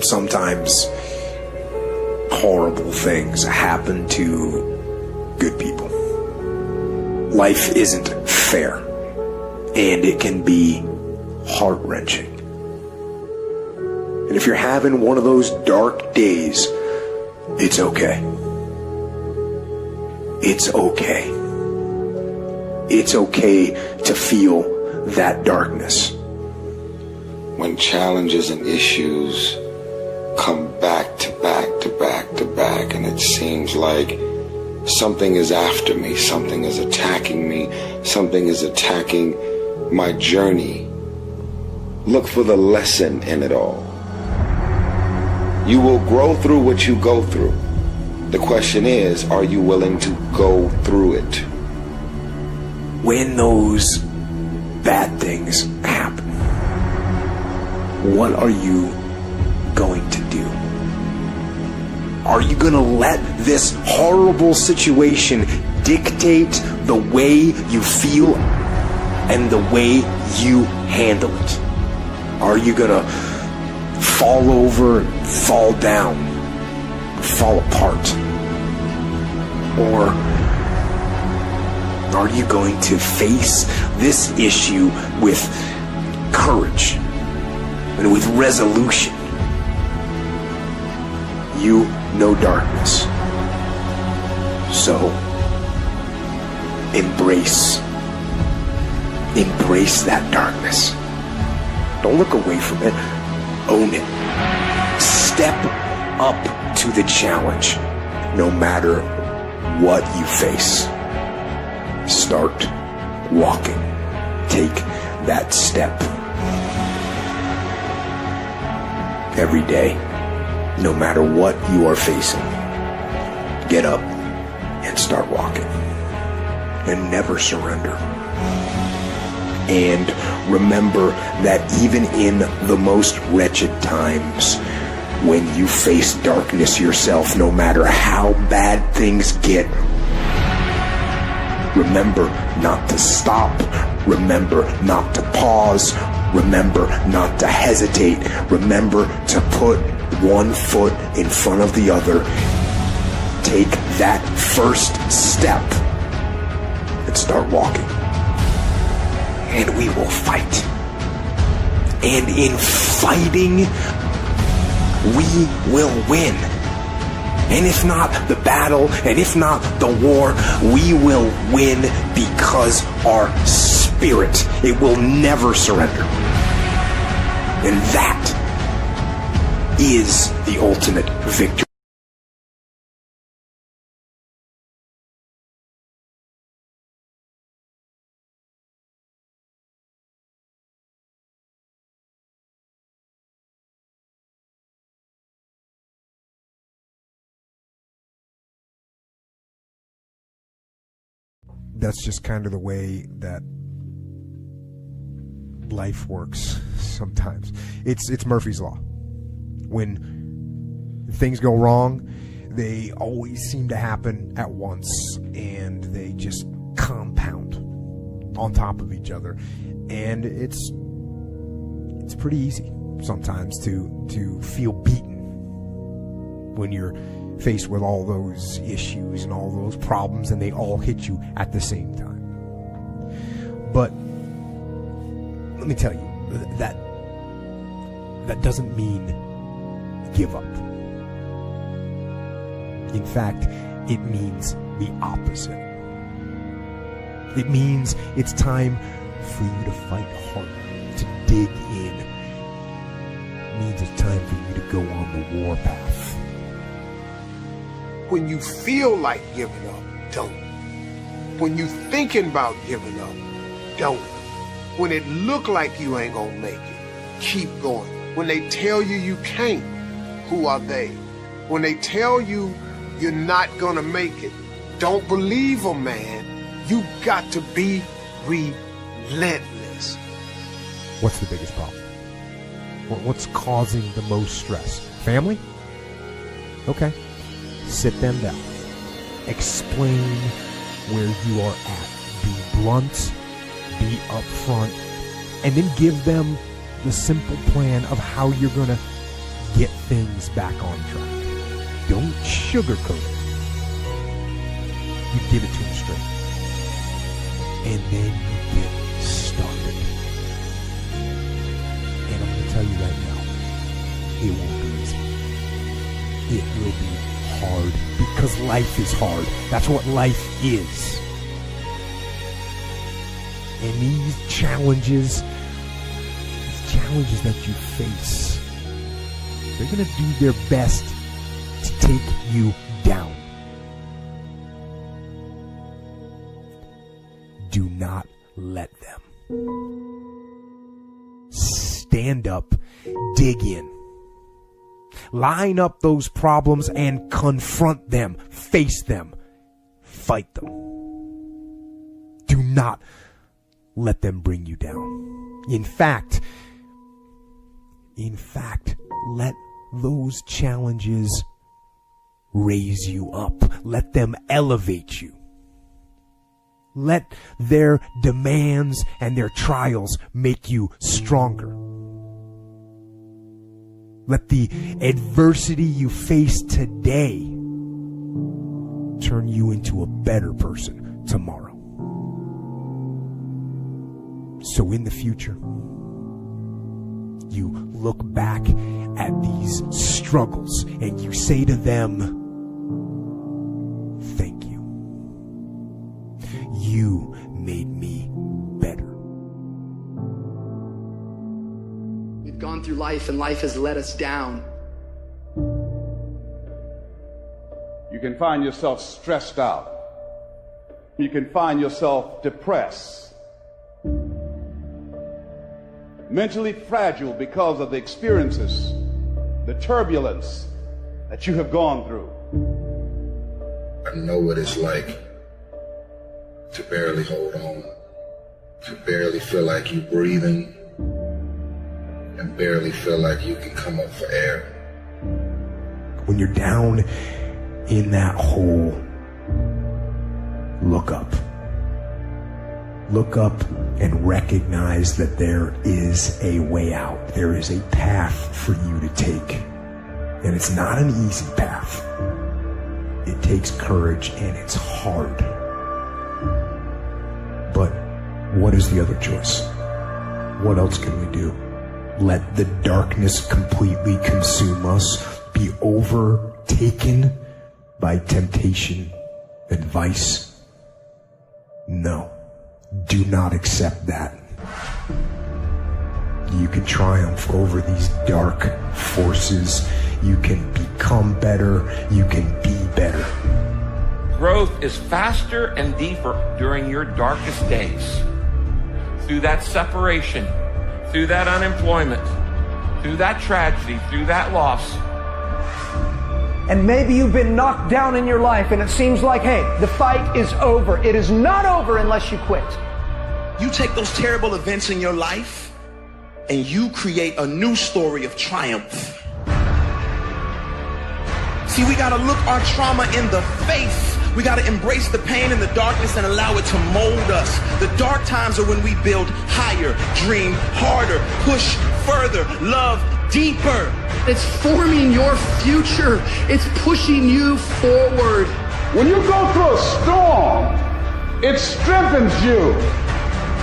sometimes horrible things happen to good people. Life isn't fair, and it can be heart-wrenching. And if you're having one of those dark days, it's okay. It's okay. It's okay to feel that darkness. When challenges and issues come back to back to back to back, and it seems like something is after me, something is attacking me, something is attacking my journey, look for the lesson in it all. You will grow through what you go through. The question is, are you willing to go through it? When those bad things happen, what are you going to do? Are you going to let this horrible situation dictate the way you feel and the way you handle it? Are you going to fall over and fall down, fall apart? Or are you going to face this issue with courage and with resolution? You know darkness, so embrace that darkness. Don't look away from it. Own it. Step up to the challenge, no matter what you face. Start walking. Take that step. Every day, no matter what you are facing, get up and start walking. And never surrender. And remember that even in the most wretched times, when you face darkness yourself, no matter how bad things get, remember not to stop. Remember not to pause. Remember not to hesitate. Remember to put one foot in front of the other. Take that first step and start walking. And we will fight. And in fighting, we will win. And if not the battle, and if not the war, we will win because our spirit, it will never surrender. And that is the ultimate victory. That's just kind of the way that life works sometimes. It's Murphy's Law. When things go wrong, they always seem to happen at once, and they just compound on top of each other. And it's pretty easy sometimes to feel beaten when you're faced with all those issues and all those problems, and they all hit you at the same time. But let me tell you, that doesn't mean give up. In fact, it means the opposite. It means it's time for you to fight harder, to dig in. It means it's time for you to go on the war path. When you feel like giving up, don't. When you thinking about giving up, don't. When it look like you ain't gonna make it, keep going. When they tell you you can't, who are they? When they tell you you're not gonna make it, don't believe them, man. You got to be relentless. What's the biggest problem? What's causing the most stress? Family? Okay. Sit them down. Explain where you are at. Be blunt, be upfront, and then give them the simple plan of how you're going to get things back on track. Don't sugarcoat it. You give it to them straight. And then you get started. And I'm going to tell you right now, it won't be easy. It will be hard because life is hard. That's what life is. And these challenges that you face, they're going to do their best to take you down. Do not let them. Stand up, dig in. Line up those problems and confront them, face them, fight them. Do not let them bring you down. In fact, let those challenges raise you up. Let them elevate you. Let their demands and their trials make you stronger. Let the adversity you face today turn you into a better person tomorrow. So in the future, you look back at these struggles and you say to them, thank you. You made me better. We've gone through life and life has let us down. You can find yourself stressed out. You can find yourself depressed. Mentally fragile because of the experiences, the turbulence that you have gone through. I know what it's like to barely hold on, to barely feel like you're breathing, and barely feel like you can come up for air. When you're down in that hole, look up. Look up and recognize that there is a way out. There is a path for you to take. And it's not an easy path. It takes courage and it's hard. But what is the other choice? What else can we do? Let the darkness completely consume us? Be overtaken by temptation and vice? No. Do not accept that. You can triumph over these dark forces. You can become better. You can be better. Growth is faster and deeper during your darkest days. Through that separation, through that unemployment, through that tragedy, through that loss. And maybe you've been knocked down in your life and it seems like, hey, the fight is over. It is not over unless you quit. You take those terrible events in your life and you create a new story of triumph. See, we gotta look our trauma in the face. We gotta embrace the pain and the darkness and allow it to mold us. The dark times are when we build higher, dream harder, push further, love deeper. It's forming your future. It's pushing you forward. When you go through a storm, it strengthens you.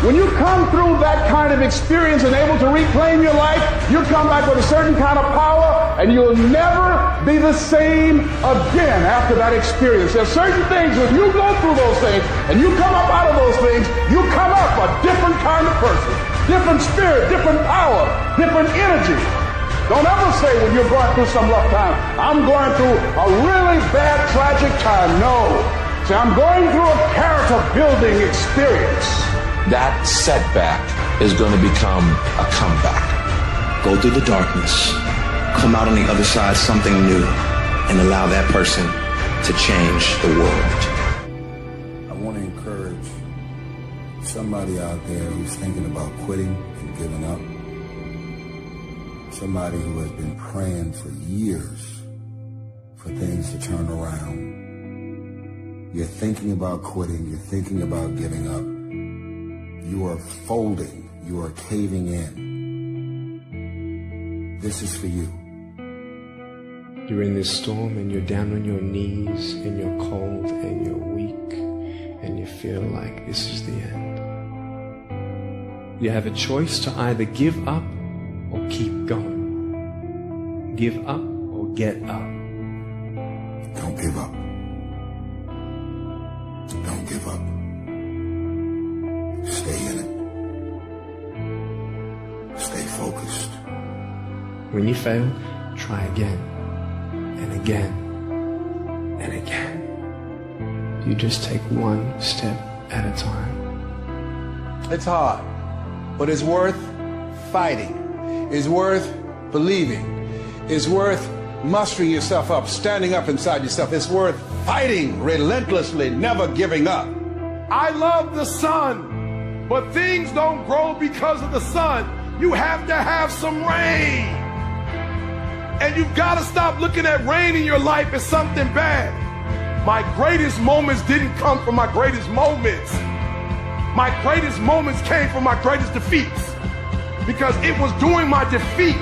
When you come through that kind of experience and able to reclaim your life, you come back with a certain kind of power and you'll never be the same again after that experience. There's certain things, when you go through those things and you come up out of those things, you come up a different kind of person, different spirit, different power, different energy. Don't ever say when you're going through some rough time, I'm going through a really bad, tragic time. No. Say, I'm going through a character building experience. That setback is going to become a comeback. Go through the darkness, come out on the other side something new, and allow that person to change the world. I want to encourage somebody out there who's thinking about quitting and giving up. Somebody who has been praying for years for things to turn around. You're thinking about quitting, you're thinking about giving up. You are folding, you are caving in. This is for you. You're in this storm and you're down on your knees and you're cold and you're weak and you feel like this is the end. You have a choice to either give up or keep going. Give up or get up. Don't give up. Don't give up. Stay in it. Stay focused. When you fail, try again and again and again. You just take one step at a time. It's hard, but it's worth fighting. It's worth believing. It's worth mustering yourself up, standing up inside yourself. It's worth fighting relentlessly, never giving up. I love the sun, but things don't grow because of the sun. You have to have some rain. And you've got to stop looking at rain in your life as something bad. My greatest moments didn't come from my greatest moments. My greatest moments came from my greatest defeats. Because it was during my defeat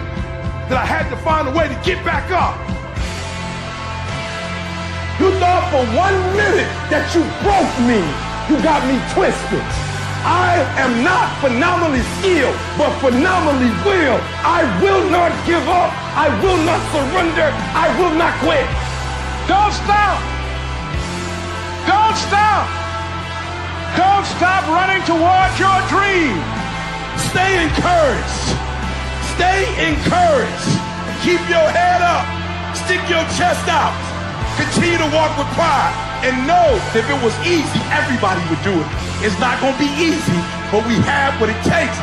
that I had to find a way to get back up. You thought for 1 minute that you broke me. You got me twisted. I am not phenomenally skilled, but phenomenally willed. I will not give up. I will not surrender. I will not quit. Don't stop. Don't stop. Don't stop running towards your dream. Stay encouraged. Stay encouraged. Keep your head up. Stick your chest out. Continue to walk with pride. And know that if it was easy, everybody would do it. It's not going to be easy, but we have what it takes.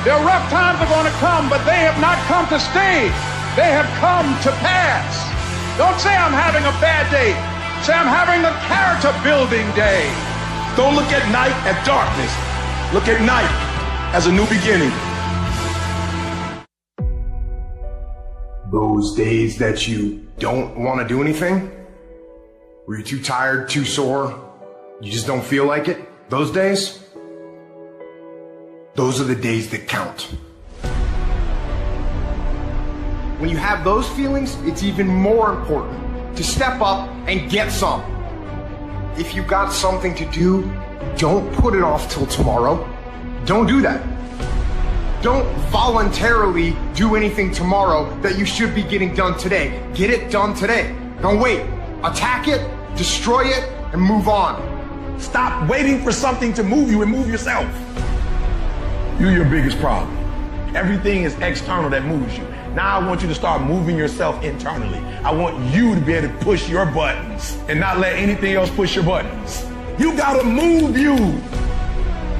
Their rough times are going to come, but they have not come to stay. They have come to pass. Don't say I'm having a bad day. Say I'm having a character building day. Don't look at night as darkness. Look at night as a new beginning. Those days that you don't want to do anything, where you're too tired, too sore, you just don't feel like it, those days, those are the days that count. When you have those feelings, it's even more important to step up and get some. If you got something to do, don't put it off till tomorrow. Don't do that. Don't voluntarily do anything tomorrow that you should be getting done today. Get it done today. Don't wait. Attack it, destroy it, and move on. Stop waiting for something to move you and move yourself. You're your biggest problem. Everything is external that moves you. Now I want you to start moving yourself internally. I want you to be able to push your buttons and not let anything else push your buttons. You gotta move you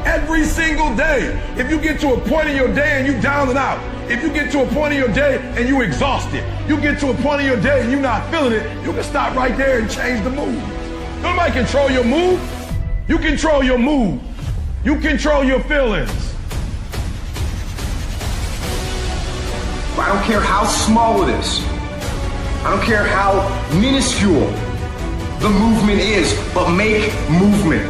every single day. If you get to a point in your day and you down and out, if you get to a point in your day and you exhausted, you get to a point in your day and you're not feeling it, you can stop right there and change the mood. Nobody control your mood. You control your mood. You control your feelings. I don't care how small it is. I don't care how minuscule the movement is, but make movement.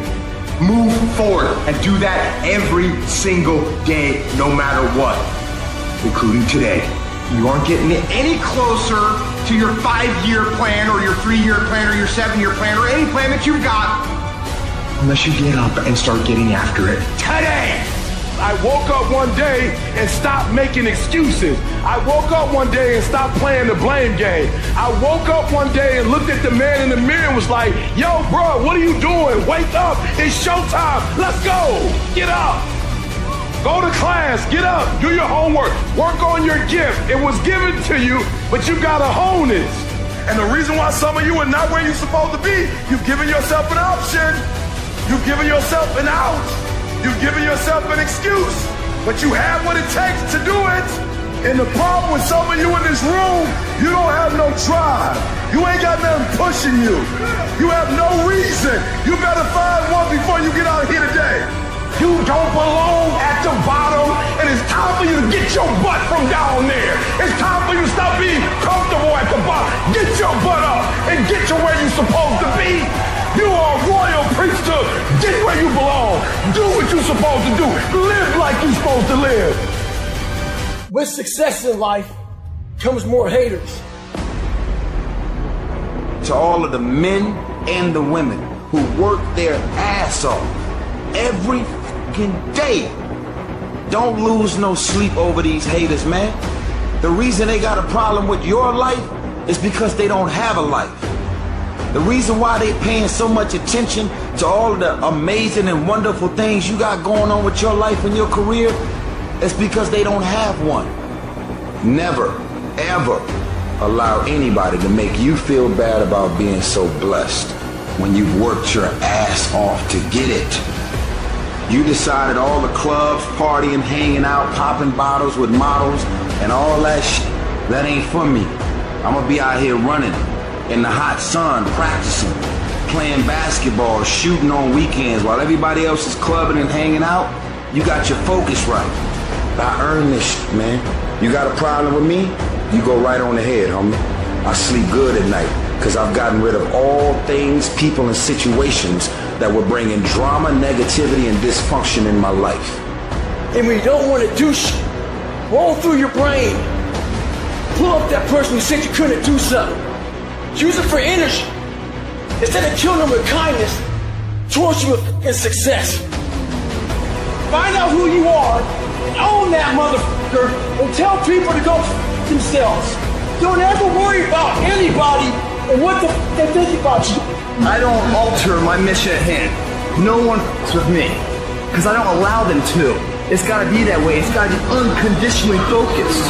Move forward and do that every single day, no matter what, including today. You aren't getting any closer to your 5-year plan or your 3-year plan or your 7-year plan or any plan that you've got unless you get up and start getting after it today. I woke up one day and stopped making excuses. I woke up one day and stopped playing the blame game. I woke up one day and looked at the man in the mirror and was like, yo, bro, what are you doing? Wake up. It's showtime. Let's go. Get up. Go to class. Get up. Do your homework. Work on your gift. It was given to you, but you got to hone it. And the reason why some of you are not where you're supposed to be, you've given yourself an option. You've given yourself an out. You've given yourself an excuse, but you have what it takes to do it. And the problem with some of you in this room, you don't have no drive. You ain't got nothing pushing you. You have no reason. You better find one before you get out of here today. You don't belong at the bottom, and it's time for you to get your butt from down there. It's time for you to stop being comfortable at the bottom. Get your butt up and get to where you're supposed to be. You are royal priesthood. Get where you belong. Do what you're supposed to do. Live like you're supposed to live. With success in life comes more haters. to all of the men and the women who work their ass off every fucking day. Don't lose no sleep over these haters, man. The reason they got a problem with your life is because they don't have a life. The reason why they paying so much attention to all the amazing and wonderful things you got going on with your life and your career is because they don't have one. Never, ever allow anybody to make you feel bad about being so blessed when you've worked your ass off to get it. You decided all the clubs, partying, hanging out, popping bottles with models and all that shit, that ain't for me. I'm gonna be out here running in the hot sun, practicing, playing basketball, shooting on weekends while everybody else is clubbing and hanging out. You got your focus right. I earned this shit, man. You got a problem with me? You go right on ahead, homie. I sleep good at night because I've gotten rid of all things, people, and situations that were bringing drama, negativity, and dysfunction in my life. And when you don't want to do shit, roll through your brain. Pull up that person who said you couldn't do something. Use it for energy. Instead of killing them with kindness, torch you with success. Find out who you are, and own that motherfucker, and tell people to go themselves. Don't ever worry about anybody and what the they think about you. I don't alter my mission at hand. No one with me, because I don't allow them to. It's got to be that way. It's got to be unconditionally focused.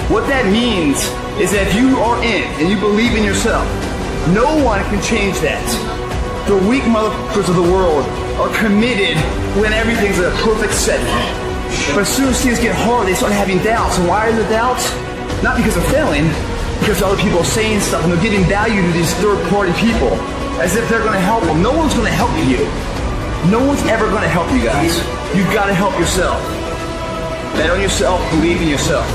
What that means is that if you are in and you believe in yourself, no one can change that. The weak motherfuckers of the world are committed when everything's a perfect setting. But as soon as things get hard, they start having doubts. And why are the doubts? Not because they're failing, because other people are saying stuff and they're giving value to these third-party people as if they're going to help them. No one's going to help you. No one's ever going to help you guys. You've got to help yourself. Bet on yourself, believe in yourself.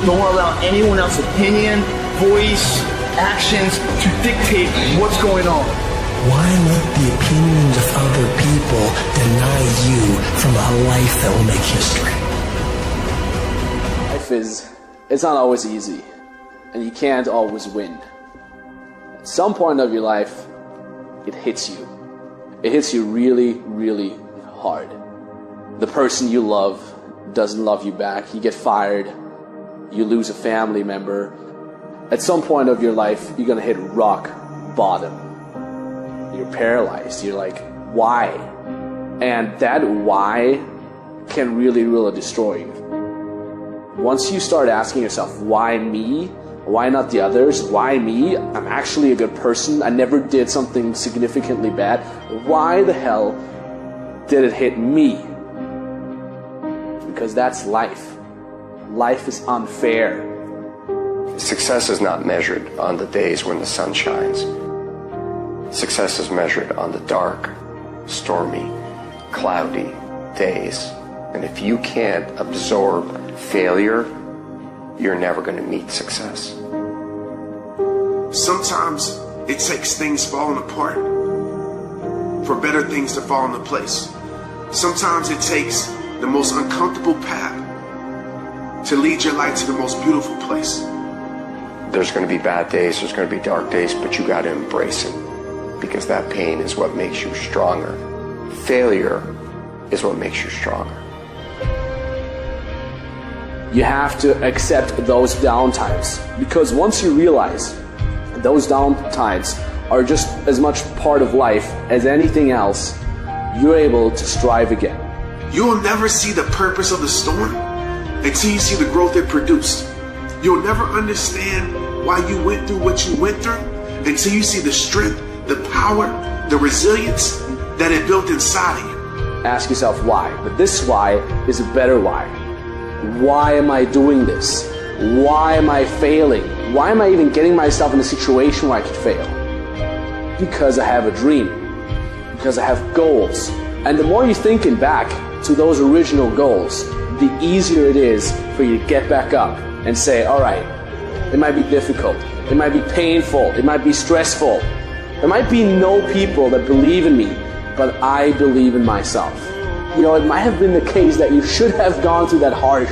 Don't allow anyone else's opinion, voice, actions to dictate what's going on. Why let the opinions of other people deny you from a life that will make history? It's not always easy, and you can't always win. At some point of your life, it hits you. It hits you really, really hard. The person you love doesn't love you back. You get fired. You lose a family member. At some point of your life, you're going to hit rock bottom. You're paralyzed. You're like, why? And that why can really, really destroy you. Once you start asking yourself, why me? Why not the others? Why me? I'm actually a good person. I never did something significantly bad. Why the hell did it hit me? Because that's life. Life is unfair. Success is not measured on the days when the sun shines. Success is measured on the dark, stormy, cloudy days. And if you can't absorb failure, you're never going to meet success. Sometimes it takes things falling apart for better things to fall into place. Sometimes it takes the most uncomfortable path to lead your life to the most beautiful place. There's going to be bad days, there's going to be dark days, but you got to embrace it, because that pain is what makes you stronger. Failure is what makes you stronger. You have to accept those down times, because once you realize those down times are just as much part of life as anything else, you're able to strive again. You'll never see the purpose of the storm until you see the growth it produced. You'll never understand why you went through what you went through until you see the strength, the power, the resilience that it built inside of you. Ask yourself why, but this why is a better why. Why am I doing this? Why am I failing? Why am I even getting myself in a situation where I could fail? Because I have a dream. Because I have goals. And the more you're thinking back to those original goals, the easier it is for you to get back up and say, all right, it might be difficult. It might be painful. It might be stressful. There might be no people that believe in me, but I believe in myself. You know, it might have been the case that you should have gone through that harsh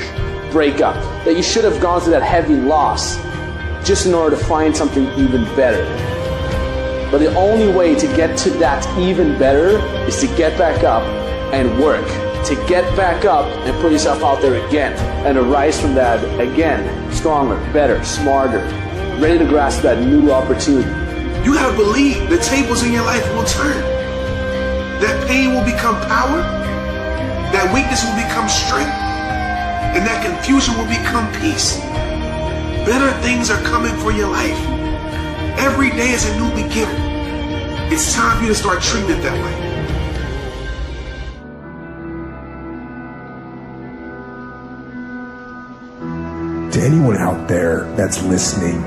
breakup, that you should have gone through that heavy loss, just in order to find something even better. But the only way to get to that even better is to get back up and work. To get back up and put yourself out there again. And to rise from that again, stronger, better, smarter, ready to grasp that new opportunity. You gotta believe the tables in your life will turn. That pain will become power. That weakness will become strength. And that confusion will become peace. Better things are coming for your life. Every day is a new beginning. It's time for you to start treating it that way. To anyone out there that's listening,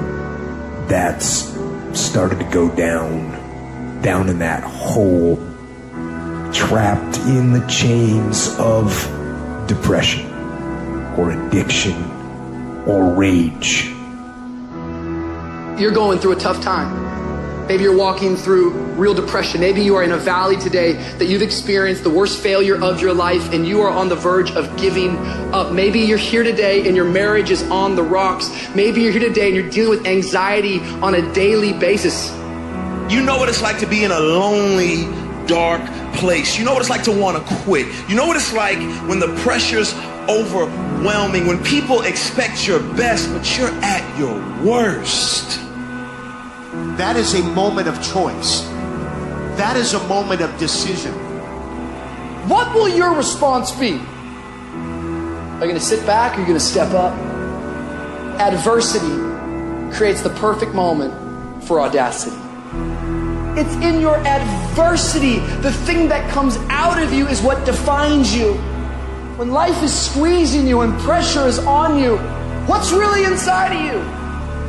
that's started to go down in that hole, trapped in the chains of depression or addiction or rage. You're going through a tough time. Maybe you're walking through real depression. Maybe you are in a valley today that you've experienced the worst failure of your life and you are on the verge of giving up. Maybe you're here today and your marriage is on the rocks. Maybe you're here today and you're dealing with anxiety on a daily basis. You know what it's like to be in a lonely, dark place. You know what it's like to want to quit. You know what it's like when the pressure's overwhelming, when people expect your best, but you're at your worst. That is a moment of choice. That is a moment of decision. What will your response be? Are you going to sit back or are you going to step up? Adversity creates the perfect moment for audacity. It's in your adversity. The thing that comes out of you is what defines you. When life is squeezing you and pressure is on you, what's really inside of you?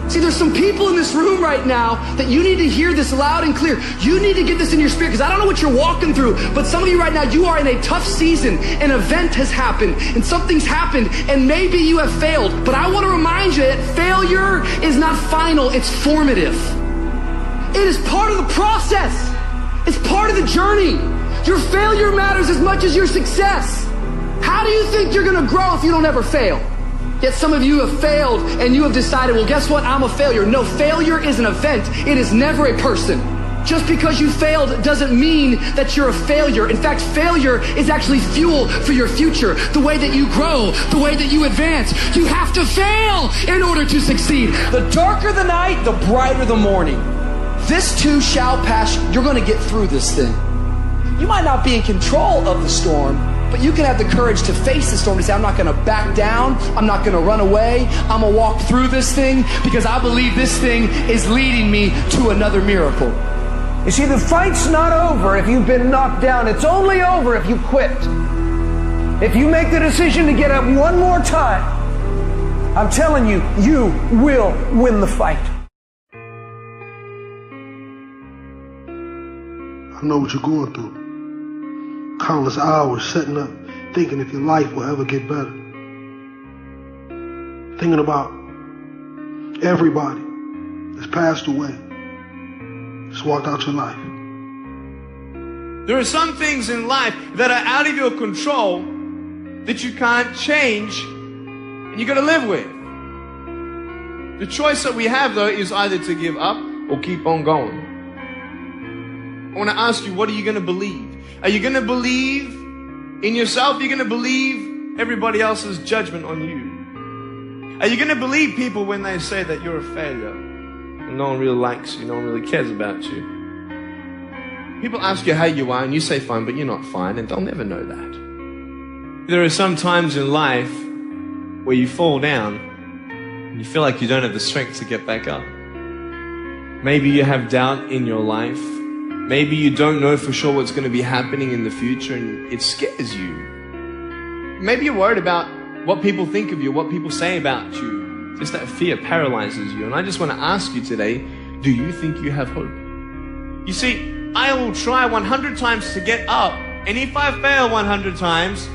See, there's some people in this room right now that you need to hear this loud and clear. You need to get this in your spirit because I don't know what you're walking through, but some of you right now, you are in a tough season. An event has happened and something's happened and maybe you have failed. But I want to remind you that failure is not final, it's formative. It is part of the process. It's part of the journey. Your failure matters as much as your success. How do you think you're going to grow if you don't ever fail? Yet some of you have failed and you have decided, well, guess what? I'm a failure. No, failure is an event. It is never a person. Just because you failed doesn't mean that you're a failure. In fact, failure is actually fuel for your future. The way that you grow, the way that you advance. You have to fail in order to succeed. The darker the night, the brighter the morning. This too shall pass. You're going to get through this thing. You might not be in control of the storm, but you can have the courage to face the storm and say, I'm not going to back down. I'm not going to run away. I'm going to walk through this thing because I believe this thing is leading me to another miracle. You see, the fight's not over if you've been knocked down. It's only over if you quit. If you make the decision to get up one more time, I'm telling you, you will win the fight. I know what you're going through. Countless hours setting up, thinking if your life will ever get better. Thinking about everybody that's passed away, just walked out your life. There are some things in life that are out of your control that you can't change and you got to live with. The choice that we have, though, is either to give up or keep on going. I want to ask you, what are you going to believe? Are you going to believe in yourself? Are you going to believe everybody else's judgment on you? Are you going to believe people when they say that you're a failure and no one really likes you, no one really cares about you? People ask you how you are and you say fine, but you're not fine, and they'll never know that. There are some times in life where you fall down and you feel like you don't have the strength to get back up. Maybe you have doubt in your life. Maybe you don't know for sure what's going to be happening in the future and it scares you. Maybe you're worried about what people think of you, what people say about you. Just that fear paralyzes you. And I just want to ask you today, do you think you have hope? You see, I will try 100 times to get up, and if I fail 100 times,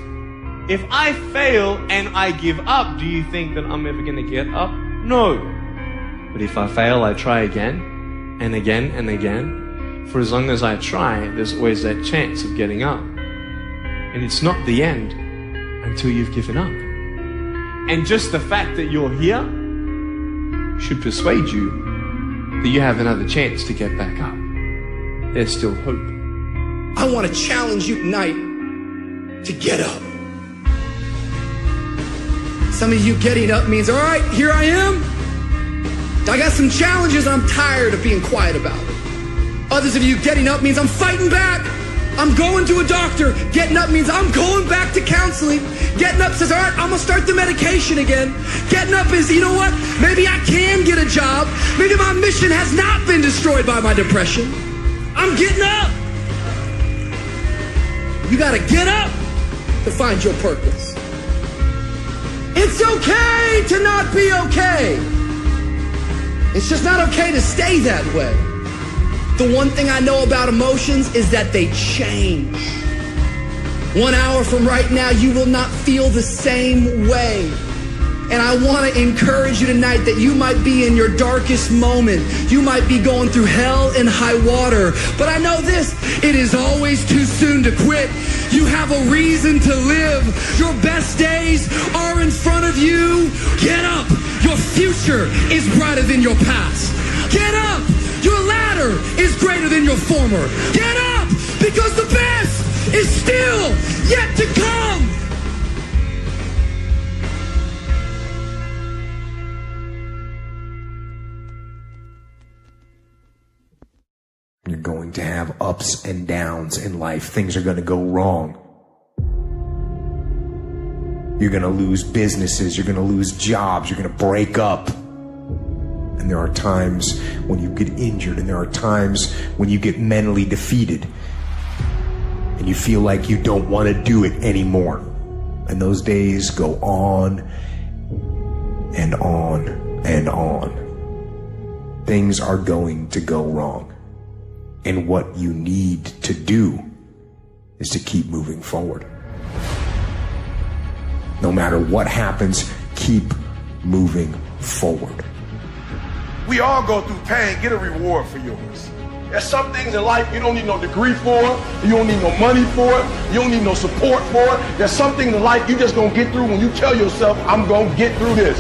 if I fail and I give up, do you think that I'm ever going to get up? No. But if I fail, I try again and again and again. For as long as I try, there's always that chance of getting up. And it's not the end until you've given up. And just the fact that you're here should persuade you that you have another chance to get back up. there's still hope. I want to challenge you tonight to get up. Some of you getting up means, all right, here I am. I got some challenges I'm tired of being quiet about. Others of you getting up means I'm fighting back. I'm going to a doctor. Getting up means I'm going back to counseling. Getting up says, all right, I'm going to start the medication again. Getting up is, you know what? Maybe I can get a job. Maybe my mission has not been destroyed by my depression. I'm getting up. You got to get up to find your purpose. It's okay to not be okay. It's just not okay to stay that way. The one thing I know about emotions is that they change. 1 hour from right now, you will not feel the same way. And I want to encourage you tonight that you might be in your darkest moment. You might be going through hell and high water. But I know this, it is always too soon to quit. You have a reason to live. Your best days are in front of you. Get up. Your future is brighter than your past. Get up. Your ladder is greater than your former. Get up, because the best is still yet to come. You're going to have ups and downs in life. Things are going to go wrong. You're going to lose businesses. You're going to lose jobs. You're going to break up. And there are times when you get injured, and there are times when you get mentally defeated and you feel like you don't want to do it anymore. And those days go on and on and on. Things are going to go wrong. And what you need to do is to keep moving forward. No matter what happens, keep moving forward. We all go through pain. Get a reward for yours. There's some things in life you don't need no degree for. You don't need no money for it. You don't need no support for it. There's some things in life you just gonna get through when you tell yourself, I'm gonna get through this.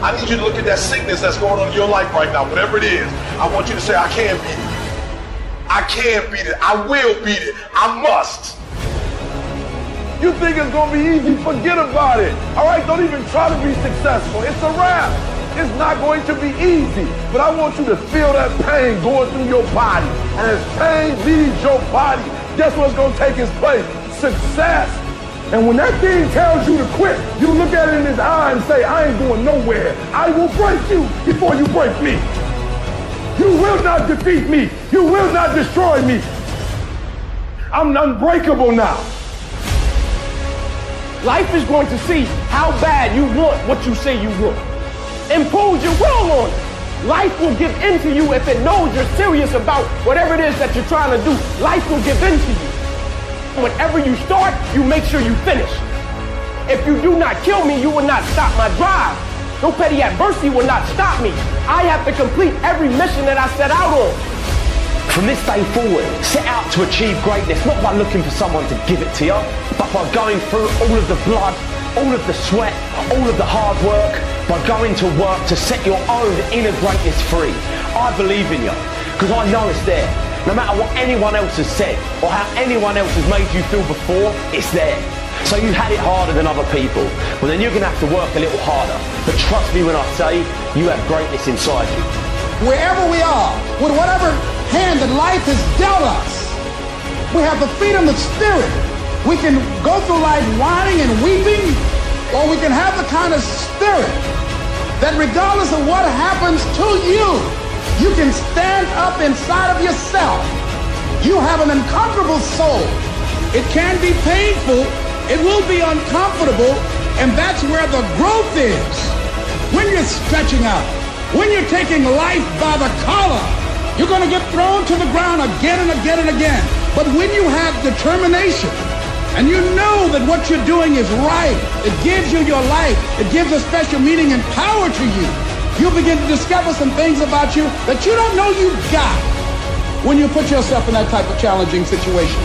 I need you to look at that sickness that's going on in your life right now, whatever it is. I want you to say, I can beat it. I can beat it. I will beat it. I must. You think it's gonna be easy? Forget about it. All right, don't even try to be successful. It's a wrap. It's not going to be easy, but I want you to feel that pain going through your body. And as pain leaves your body, guess what's going to take its place? Success. And when that thing tells you to quit, you look at it in his eye and say, I ain't going nowhere. I will break you before you break me. You will not defeat me. You will not destroy me. I'm unbreakable now. Life is going to see how bad you want what you say you want. Impose your will on it. Life will give in to you if it knows you're serious about whatever it is that you're trying to do. Life will give in to you. Whenever you start, you make sure you finish. If you do not kill me, you will not stop my drive. No petty adversity will not stop me. I have to complete every mission that I set out on. From this day forward, set out to achieve greatness, not by looking for someone to give it to you, but by going through all of the blood, all of the sweat, all of the hard work, by going to work to set your own inner greatness free. I believe in you, because I know it's there. No matter what anyone else has said, or how anyone else has made you feel before, it's there. So you had it harder than other people, well then you're going to have to work a little harder. But trust me when I say, you have greatness inside you. Wherever we are, with whatever hand that life has dealt us, we have the freedom of spirit. We can go through life whining and weeping, or we can have the kind of spirit that regardless of what happens to you, you can stand up inside of yourself. You have an uncomfortable soul. It can be painful, it will be uncomfortable, and that's where the growth is. When you're stretching out, when you're taking life by the collar, you're going to get thrown to the ground again and again and again. But when you have determination, and you know that what you're doing is right, it gives you your life, it gives a special meaning and power to you, you'll begin to discover some things about you that you don't know you've got when you put yourself in that type of challenging situation.